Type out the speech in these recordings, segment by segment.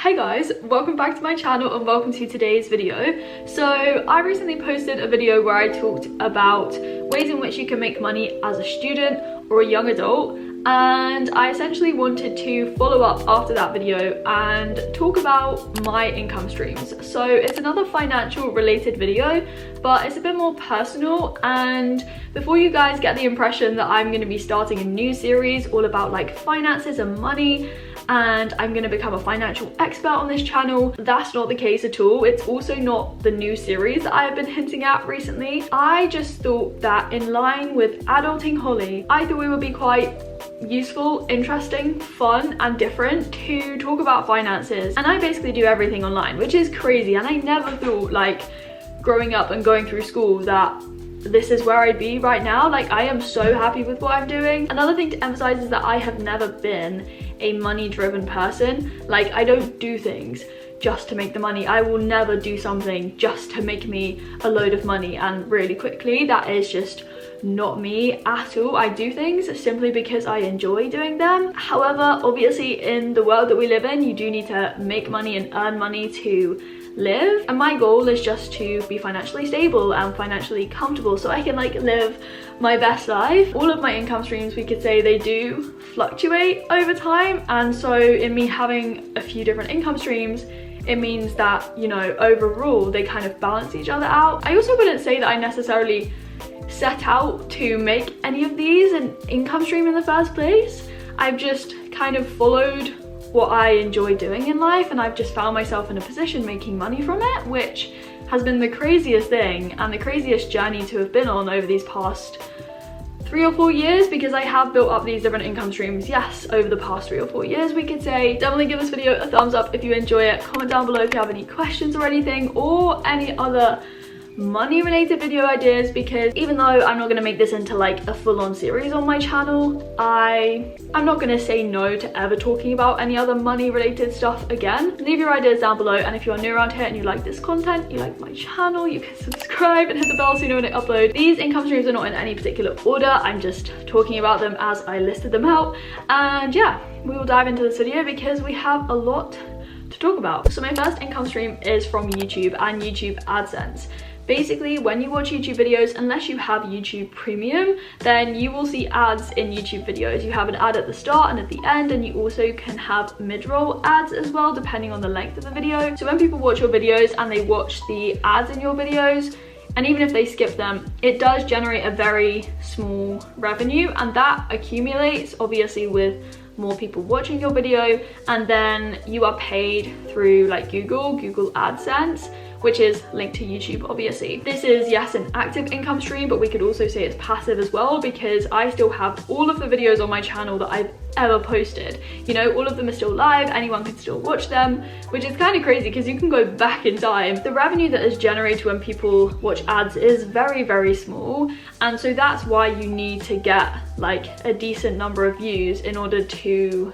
Hey guys, welcome back to my channel and welcome to today's video. So I recently posted a video where I talked about ways in which you can make money as a student or a young adult, and I essentially wanted to follow up after that video and talk about my income streams. So it's another financial related video, but it's a bit more personal. And before you guys get the impression that I'm going to be starting a new series all about like finances and money and I'm going to become a financial expert on this channel, that's not the case at all. It's also not the new series that I have been hinting at recently. I just thought that in line with Adulting Holly, I thought it would be quite useful, interesting, fun and different to talk about finances. And I basically do everything online, which is crazy, and I never thought, like, growing up and going through school, that this is where I'd be right now. Like, I am so happy with what I'm doing. Another thing to emphasize is that I have never been a money driven person. Like, I don't do things just to make the money. I will never do something just to make me a load of money and really quickly. That is just not me at all. I do things simply because I enjoy doing them. However, obviously in the world that we live in, you do need to make money and earn money to live, and my goal is just to be financially stable and financially comfortable so I can like live my best life. All of my income streams, we could say, they do fluctuate over time, and so in me having a few different income streams, it means that, you know, overall they kind of balance each other out. I also wouldn't say that I necessarily set out to make any of these an income stream in the first place. I've just kind of followed what I enjoy doing in life, and I've just found myself in a position making money from it, which has been the craziest thing and the craziest journey to have been on over these past 3 or 4 years, because I have built up these different income streams, yes, over the past 3 or 4 years, we could say. Definitely give this video a thumbs up if you enjoy it. Comment down below if you have any questions or anything, or any other money related video ideas, because even though I'm not going to make this into like a full-on series on my channel, I'm not going to say no to ever talking about any other money related stuff again. Leave your ideas down below, and if you're new around here and you like this content, you like my channel, you can subscribe and hit the bell so you know when I upload. These income streams are not in any particular order, I'm just talking about them as I listed them out. And yeah, we will dive into this video because we have a lot to talk about. So my first income stream is from YouTube and YouTube AdSense. Basically, when you watch YouTube videos, unless you have YouTube Premium, then you will see ads in YouTube videos. You have an ad at the start and at the end, and you also can have mid-roll ads as well, depending on the length of the video. So when people watch your videos and they watch the ads in your videos, and even if they skip them, it does generate a very small revenue, and that accumulates obviously with more people watching your video, and then you are paid through like Google AdSense, which is linked to YouTube obviously. This is, yes, an active income stream, but we could also say it's passive as well, because I still have all of the videos on my channel that I've ever posted. You know, all of them are still live, anyone can still watch them, which is kind of crazy because you can go back in time. The revenue that is generated when people watch ads is very, very small, and so that's why you need to get like a decent number of views in order to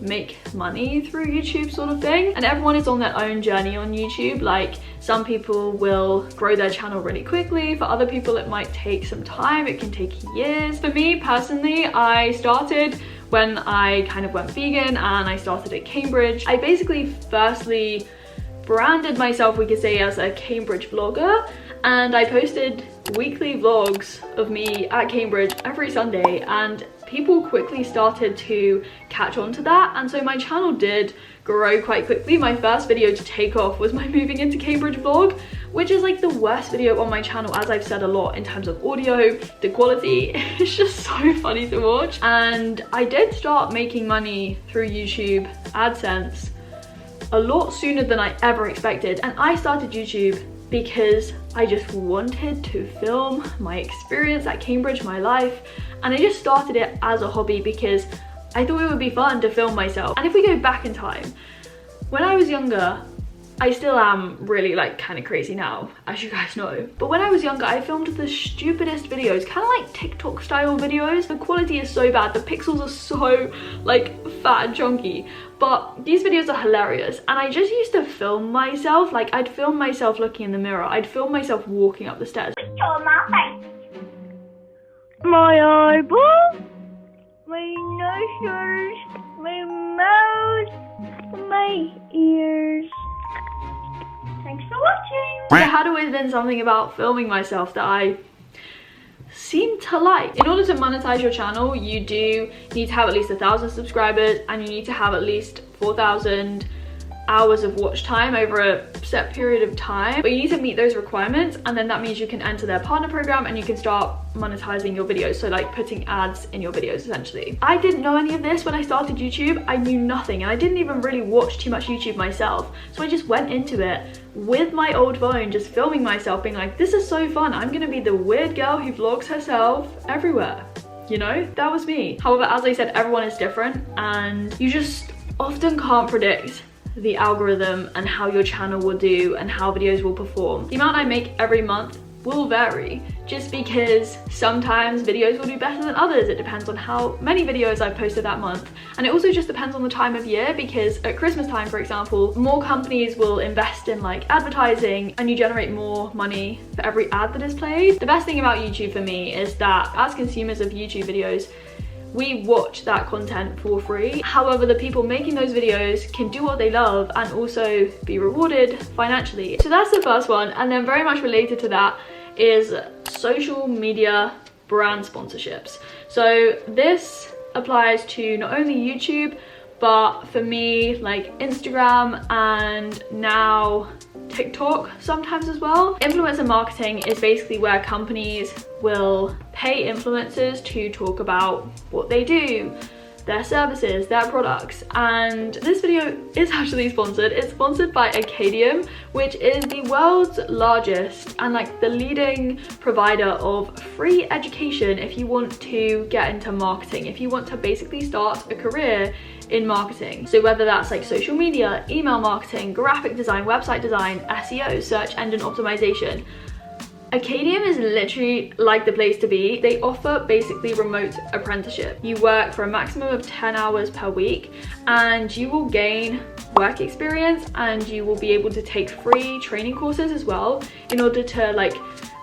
make money through YouTube, sort of thing. And everyone is on their own journey on YouTube. Like, some people will grow their channel really quickly, for other people it might take some time, it can take years. For me personally, I started when I kind of went vegan and I started at Cambridge. I basically firstly branded myself, we could say, as a Cambridge vlogger, and I posted weekly vlogs of me at Cambridge every Sunday, and people quickly started to catch on to that, and so my channel did grow quite quickly. My first video to take off was my moving into Cambridge vlog, which is like the worst video on my channel, as I've said a lot, in terms of audio. The quality is just so funny to watch. And I did start making money through YouTube AdSense a lot sooner than I ever expected, and I started YouTube because I just wanted to film my experience at Cambridge, my life, and I just started it as a hobby because I thought it would be fun to film myself. And if we go back in time, when I was younger, I still am really like kind of crazy now, as you guys know, but when I was younger I filmed the stupidest videos, kind of like TikTok style videos. The quality is so bad, the pixels are so like fat and chunky, but these videos are hilarious. And I just used to film myself, like I'd film myself looking in the mirror, I'd film myself walking up the stairs. My eyeball, my nose, my mouth, my ears. had always been something about filming myself that I seem to like. In order to monetize your channel, you do need to have at least 1,000 subscribers and you need to have at least 4,000 hours of watch time over a set period of time, but you need to meet those requirements, and then that means you can enter their partner program and you can start monetizing your videos, so like putting ads in your videos essentially. I didn't know any of this when I started YouTube. I knew nothing, and I didn't even really watch too much YouTube myself, so I just went into it with my old phone, just filming myself, being like, this is so fun, I'm gonna be the weird girl who vlogs herself everywhere, you know? That was me. However, as I said, everyone is different, and you just often can't predict the algorithm and how your channel will do and how videos will perform. The amount I make every month will vary, just because sometimes videos will do better than others. It depends on how many videos I've posted that month, and it also just depends on the time of year, because at Christmas time, for example, more companies will invest in like advertising and you generate more money for every ad that is played. The best thing about YouTube for me is that as consumers of YouTube videos, we watch that content for free. However, the people making those videos can do what they love and also be rewarded financially. So that's the first one, and then very much related to that is social media brand sponsorships. So this applies to not only YouTube, but for me, like Instagram and now TikTok sometimes as well. Influencer marketing is basically where companies will pay influencers to talk about what they do, their services, their products. And this video is actually sponsored. It's sponsored by Acadium, which is the world's largest and like the leading provider of free education if you want to get into marketing, if you want to basically start a career in marketing. So whether that's like social media, email marketing, graphic design, website design, SEO, search engine optimization, Acadium is literally like the place to be. They offer basically remote apprenticeship. You work for a maximum of 10 hours per week and you will gain work experience, and you will be able to take free training courses as well in order to like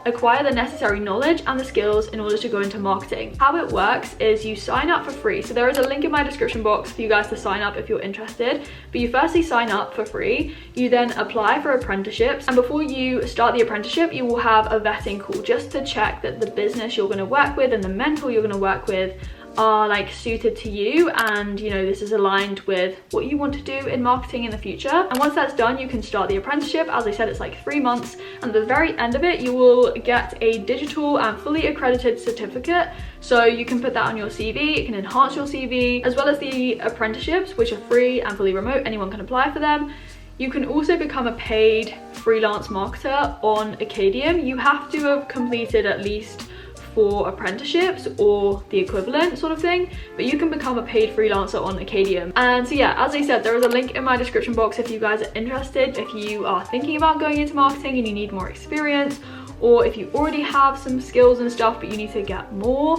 acquire the necessary knowledge and the skills in order to go into marketing. How it works is you sign up for free. So there is a link in my description box for you guys to sign up if you're interested. But you firstly sign up for free. You then apply for apprenticeships. And before you start the apprenticeship, you will have a vetting call just to check that the business you're going to work with and the mentor you're going to work with are like suited to you, and you know, this is aligned with what you want to do in marketing in the future. And once that's done, you can start the apprenticeship. As I said, it's like 3 months, and at the very end of it you will get a digital and fully accredited certificate, so you can put that on your CV. It can enhance your CV, as well as the apprenticeships, which are free and fully remote. Anyone can apply for them. You can also become a paid freelance marketer on Acadium. You have to have completed at least 4 apprenticeships or the equivalent sort of thing, but you can become a paid freelancer on Acadium. And so yeah, as I said, there is a link in my description box if you guys are interested, if you are thinking about going into marketing and you need more experience, or if you already have some skills and stuff but you need to get more,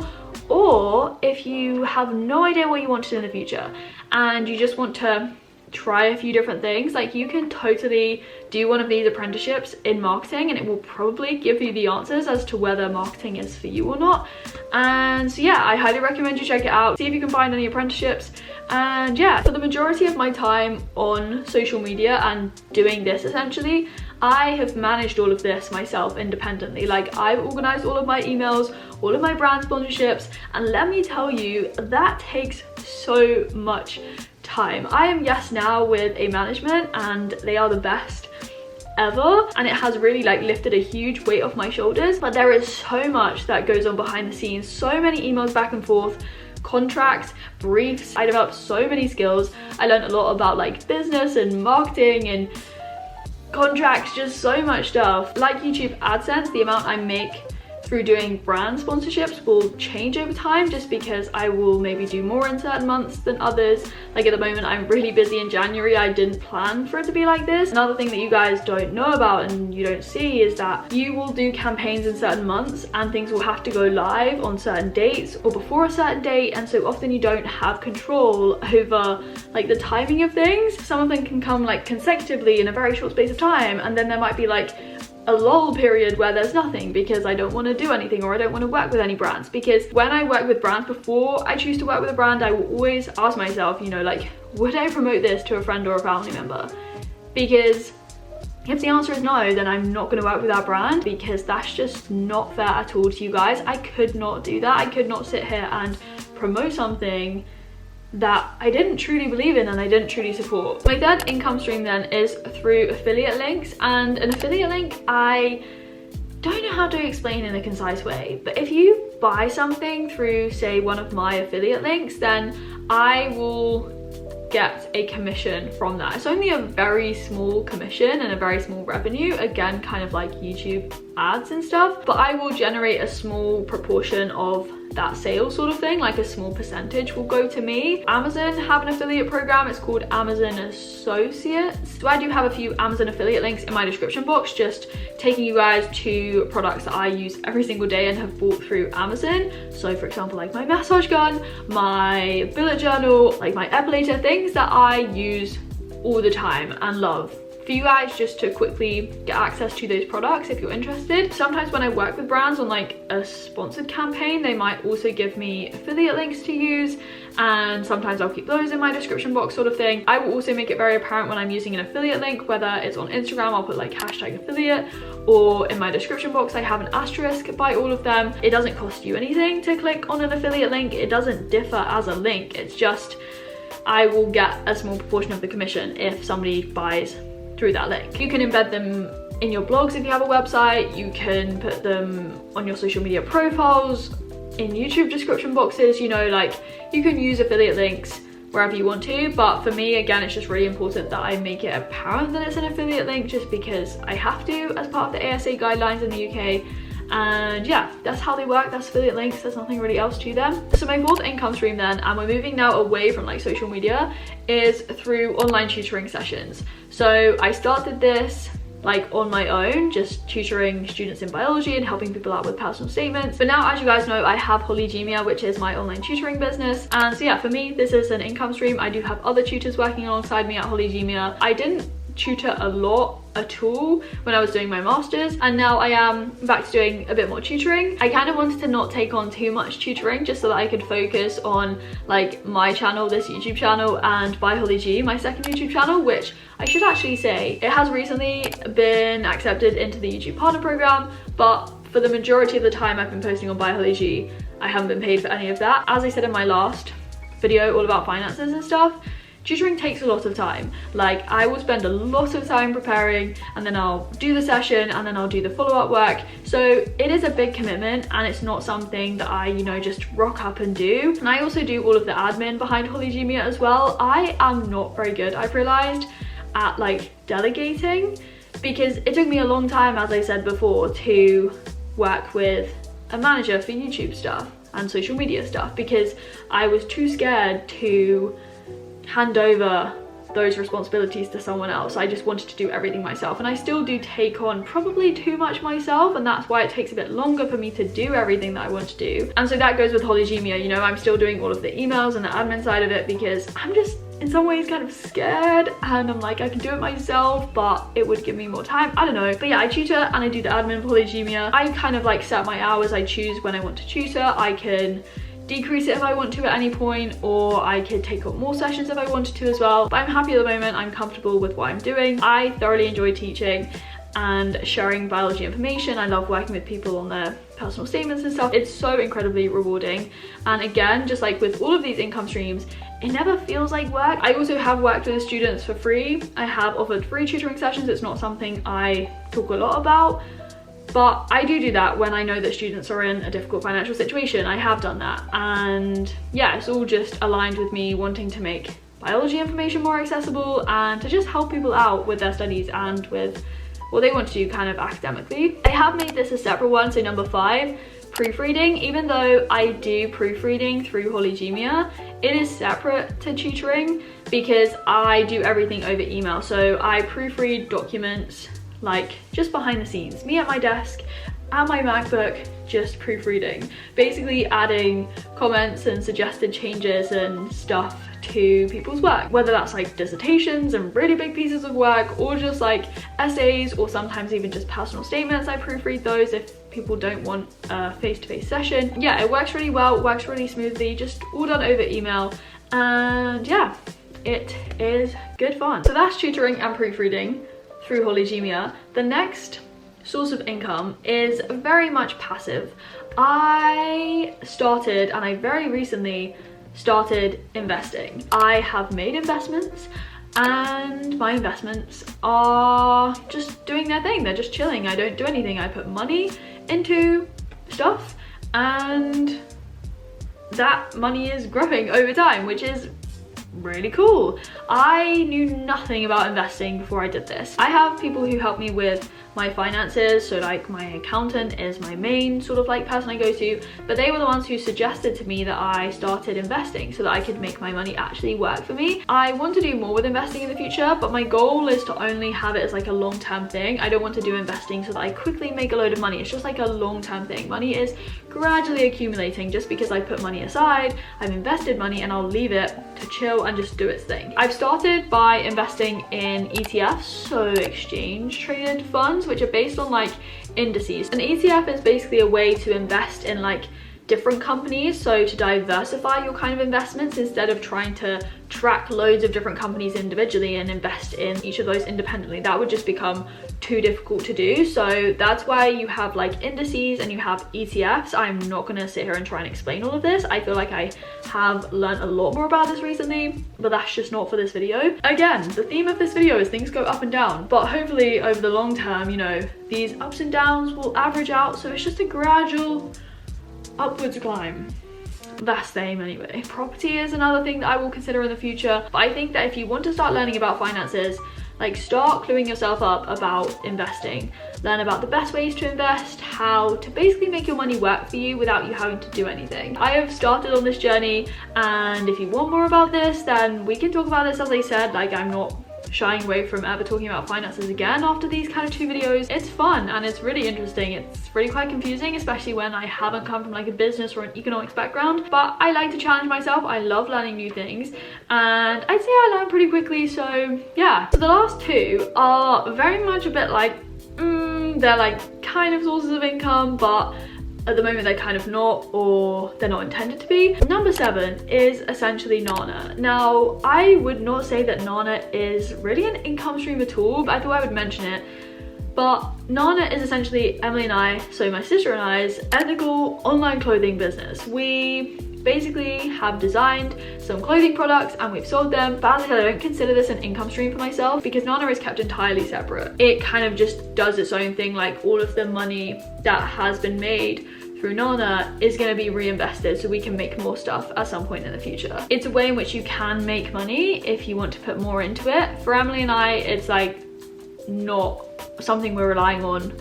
or if you have no idea what you want to do in the future and you just want to try a few different things. Like, you can totally do one of these apprenticeships in marketing and it will probably give you the answers as to whether marketing is for you or not. And so yeah, I highly recommend you check it out, see if you can find any apprenticeships. And yeah, for the majority of my time on social media and doing this essentially, I have managed all of this myself independently. Like, I've organized all of my emails, all of my brand sponsorships, and let me tell you, that takes so much time. I am Yes Now with a management and they are the best ever, and it has really like lifted a huge weight off my shoulders. But there is so much that goes on behind the scenes, so many emails back and forth, contracts, briefs. I developed so many skills. I learned a lot about like business and marketing and contracts, just so much stuff. Like YouTube AdSense, the amount I make through doing brand sponsorships will change over time, just because I will maybe do more in certain months than others. Like at the moment I'm really busy in January. I didn't plan for it to be like this. Another thing that you guys don't know about and you don't see is that you will do campaigns in certain months and things will have to go live on certain dates or before a certain date, and so often you don't have control over like the timing of things. Some of them can come like consecutively in a very short space of time, and then there might be like a lull period where there's nothing because I don't want to do anything or I don't want to work with any brands. Because when I work with brands, before I choose to work with a brand, I will always ask myself, you know, like, would I promote this to a friend or a family member? Because If the answer is no, then I'm not going to work with that brand, because that's just not fair at all to you guys. I could not do that. I could not sit here and promote something that I didn't truly believe in and I didn't truly support. My third income stream then is through affiliate links, and an affiliate link, I don't know how to explain in a concise way, but if you buy something through, say, one of my affiliate links, then I will get a commission from that. It's only a very small commission and a very small revenue, again, kind of like YouTube ads and stuff, but I will generate a small proportion of that sale sort of thing, like a small percentage will go to me. Amazon have an affiliate program, it's called Amazon Associates. So I do have a few Amazon affiliate links in my description box, just taking you guys to products that I use every single day and have bought through Amazon. So for example, like my massage gun, my bullet journal, like my epilator, things that I use all the time and love. For you guys just to quickly get access to those products if you're interested. Sometimes when I work with brands on like a sponsored campaign, they might also give me affiliate links to use, and sometimes I'll keep those in my description box sort of thing. I will also make it very apparent when I'm using an affiliate link, whether it's on Instagram, I'll put like #affiliate, or in my description box I have an asterisk by all of them. It doesn't cost you anything to click on an affiliate link. It doesn't differ as a link. It's just I will get a small proportion of the commission if somebody buys through that link. You can embed them in your blogs if you have a website, you can put them on your social media profiles, in YouTube description boxes, you know, like you can use affiliate links wherever you want to, but for me, again, it's just really important that I make it apparent that it's an affiliate link, just because I have to as part of the ASA guidelines in the UK. And yeah, that's how they work. That's affiliate links. There's nothing really else to them. So my fourth income stream then, and we're moving now away from like social media, is through online tutoring sessions. So I started this like on my own, just tutoring students in biology and helping people out with personal statements. But now, as you guys know, I have Holygemia, which is my online tutoring business. And so yeah, for me, this is an income stream. I do have other tutors working alongside me at Holygemia. I didn't tutor a lot at all when I was doing my masters, and now I am back to doing a bit more tutoring. I kind of wanted to not take on too much tutoring just so that I could focus on like my channel, this YouTube channel, and By Holly G, my second YouTube channel, which I should actually say it has recently been accepted into the YouTube partner program, but for the majority of the time I've been posting on By Holly G, I haven't been paid for any of that. As I said in my last video all about finances and stuff, tutoring takes a lot of time. Like I will spend a lot of time preparing, and then I'll do the session, and then I'll do the follow-up work. So it is a big commitment, and it's not something that I, you know, just rock up and do. And I also do all of the admin behind Holygemia as well. I am not very good, I've realized, at like delegating, because it took me a long time, as I said before, to work with a manager for YouTube stuff and social media stuff, because I was too scared to hand over those responsibilities to someone else. I just wanted to do everything myself, and I still do take on probably too much myself, and that's why it takes a bit longer for me to do everything that I want to do. And so that goes with Holygemia, you know, I'm still doing all of the emails and the admin side of it, because I'm just in some ways kind of scared, and I'm like, I can do it myself, but it would give me more time, I don't know. But yeah, I tutor and I do the admin for Holygemia. I kind of like set my hours, I choose when I want to tutor. I can decrease it if I want to at any point, or I could take up more sessions if I wanted to as well. But I'm happy at the moment, I'm comfortable with what I'm doing. I thoroughly enjoy teaching and sharing biology information. I love working with people on their personal statements and stuff. It's so incredibly rewarding. And again, just like with all of these income streams, it never feels like work. I also have worked with students for free. I have offered free tutoring sessions. It's not something I talk a lot about, but I do that when I know that students are in a difficult financial situation. I have done that, and yeah, it's all just aligned with me wanting to make biology information more accessible and to just help people out with their studies and with what they want to do kind of academically. I have made this a separate one, so number 5, proofreading. Even though I do proofreading through Holygemia, it is separate to tutoring because I do everything over email. So I proofread documents, like just behind the scenes, me at my desk at my MacBook, just proofreading, basically adding comments and suggested changes and stuff to people's work, whether that's like dissertations and really big pieces of work, or just like essays, or sometimes even just personal statements. I proofread those if people don't want a face-to-face session. Yeah, it works really well, it works really smoothly, just all done over email, and yeah, it is good fun. So that's tutoring and proofreading. through Holygemia, the next source of income is very much passive. I started, and I very recently started investing. I have made investments, and my investments are just doing their thing. They're just chilling. I don't do anything. I put money into stuff, and that money is growing over time, which is really cool. I knew nothing about investing before I did this. I have people who help me with my finances, so like my accountant is my main sort of like person I go to, but they were the ones who suggested to me that I started investing so that I could make my money actually work for me. I want to do more with investing in the future, but my goal is to only have it as like a long-term thing. I don't want to do investing so that I quickly make a load of money. It's just like a long-term thing. Money is gradually accumulating. Just because I put money aside, I've invested money, and I'll leave it to chill and just do its thing. I've started by investing in ETFs, so exchange traded funds, which are based on like indices. An ETF is basically a way to invest in like different companies, so to diversify your kind of investments instead of trying to track loads of different companies individually and invest in each of those independently. That would just become too difficult to do. So that's why you have like indices and you have ETFs. I'm not gonna sit here and try and explain all of this. I feel like I have learned a lot more about this recently, but that's just not for this video. Again, the theme of this video is things go up and down, but hopefully over the long term, you know, these ups and downs will average out, so it's just a gradual upwards climb. That's the aim anyway. Property is another thing that I will consider in the future, but I think that if you want to start learning about finances, like start cluing yourself up about investing. Learn about the best ways to invest, how to basically make your money work for you without you having to do anything. I have started on this journey, and if you want more about this, then we can talk about this. As I said, like, I'm not shying away from ever talking about finances again after these kind of 2 videos. It's fun and it's really interesting. It's really quite confusing, especially when I haven't come from like a business or an economics background, but I like to challenge myself. I love learning new things, and I'd say I learn pretty quickly. So yeah, so the last 2 are very much a bit like they're like kind of sources of income, but at the moment they're kind of not, or they're not intended to be. Number 7 is essentially Nana. Now, I would not say that Nana is really an income stream at all, but I thought I would mention it. But Nana is essentially Emily and I, so my sister and I's ethical online clothing business. We basically have designed some clothing products and we've sold them, but as I said, I don't consider this an income stream for myself because Nana is kept entirely separate. It kind of just does its own thing. Like, all of the money that has been made through Nana is going to be reinvested so we can make more stuff at some point in the future. It's a way in which you can make money if you want to put more into it. For Emily and I, it's like not something we're relying on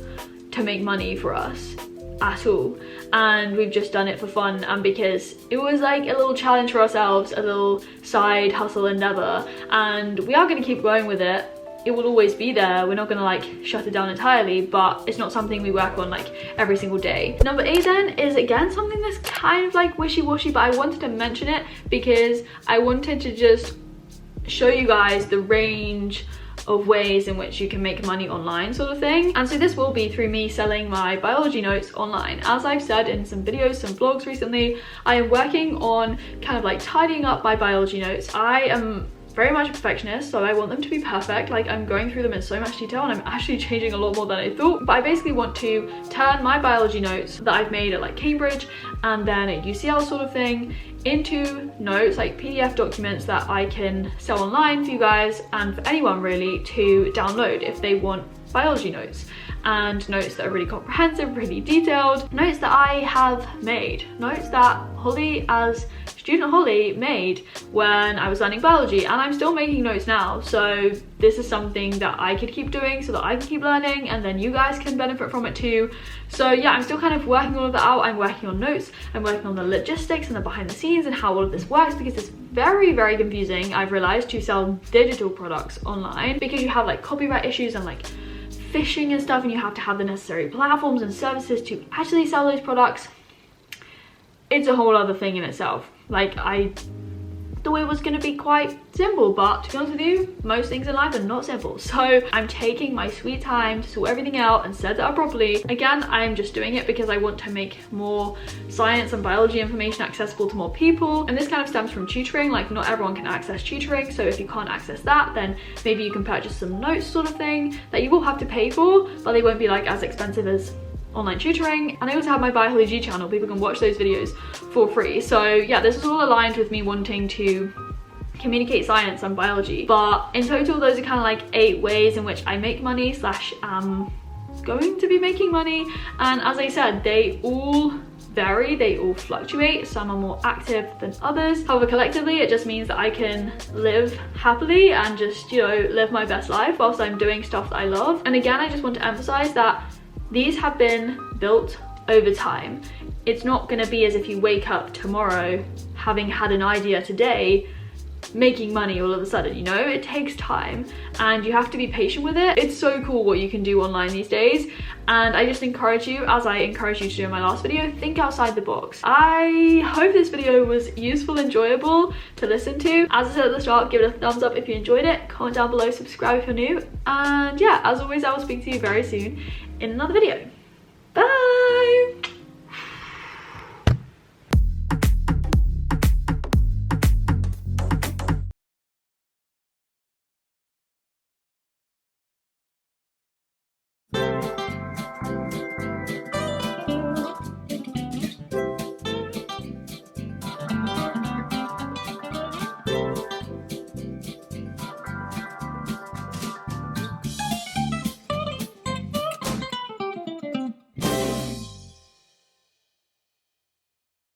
to make money for us at all, and we've just done it for fun and because it was like a little challenge for ourselves, a little side hustle endeavor, and we are going to keep going with it. It will always be there. We're not gonna like shut it down entirely, but it's not something we work on like every single day. Number 8 then is again something that's kind of like wishy-washy, but I wanted to mention it because I wanted to just show you guys the range of ways in which you can make money online, sort of thing. And so this will be through me selling my biology notes online. As I've said in some videos, some vlogs recently, I am working on kind of like tidying up my biology notes. I am very much a perfectionist, so I want them to be perfect. Like, I'm going through them in so much detail and I'm actually changing a lot more than I thought. But I basically want to turn my biology notes that I've made at like Cambridge and then at UCL sort of thing into notes, like PDF documents that I can sell online for you guys and for anyone really to download if they want biology notes, and notes that are really comprehensive, really detailed, notes that I have made, notes that Holly as student Holly made when I was learning biology, and I'm still making notes now. So this is something that I could keep doing so that I can keep learning and then you guys can benefit from it too. So yeah, I'm still kind of working all of that out. I'm working on notes, I'm working on the logistics and the behind the scenes and how all of this works, because it's very, very confusing, I've realized, to sell digital products online because you have like copyright issues and like phishing and stuff, and you have to have the necessary platforms and services to actually sell those products. It's a whole other thing in itself. Like, I thought it was going to be quite simple, but to be honest with you, most things in life are not simple. So I'm taking my sweet time to sort everything out and set it up properly. Again, I'm just doing it because I want to make more science and biology information accessible to more people, and this kind of stems from tutoring. Like, not everyone can access tutoring, so if you can't access that, then maybe you can purchase some notes sort of thing that you will have to pay for, but they won't be like as expensive as online tutoring. And I also have my biology channel, people can watch those videos for free. So yeah, this is all aligned with me wanting to communicate science and biology, but in total those are kind of like 8 ways in which I make money slash going to be making money. And as I said, they all vary, they all fluctuate. Some are more active than others. However, collectively it just means that I can live happily and just, you know, live my best life whilst I'm doing stuff that I love. And again, I just want to emphasize that these have been built over time. It's not going to be as if you wake up tomorrow having had an idea today making money all of a sudden, you know. It takes time and you have to be patient with it. It's so cool what you can do online these days, and I just encourage you, as I encouraged you to do in my last video, think outside the box. I hope this video was useful, enjoyable to listen to. As I said at the start, give it a thumbs up if you enjoyed it, comment down below, subscribe if you're new, and yeah, as always, I will speak to you very soon in another video. Bye!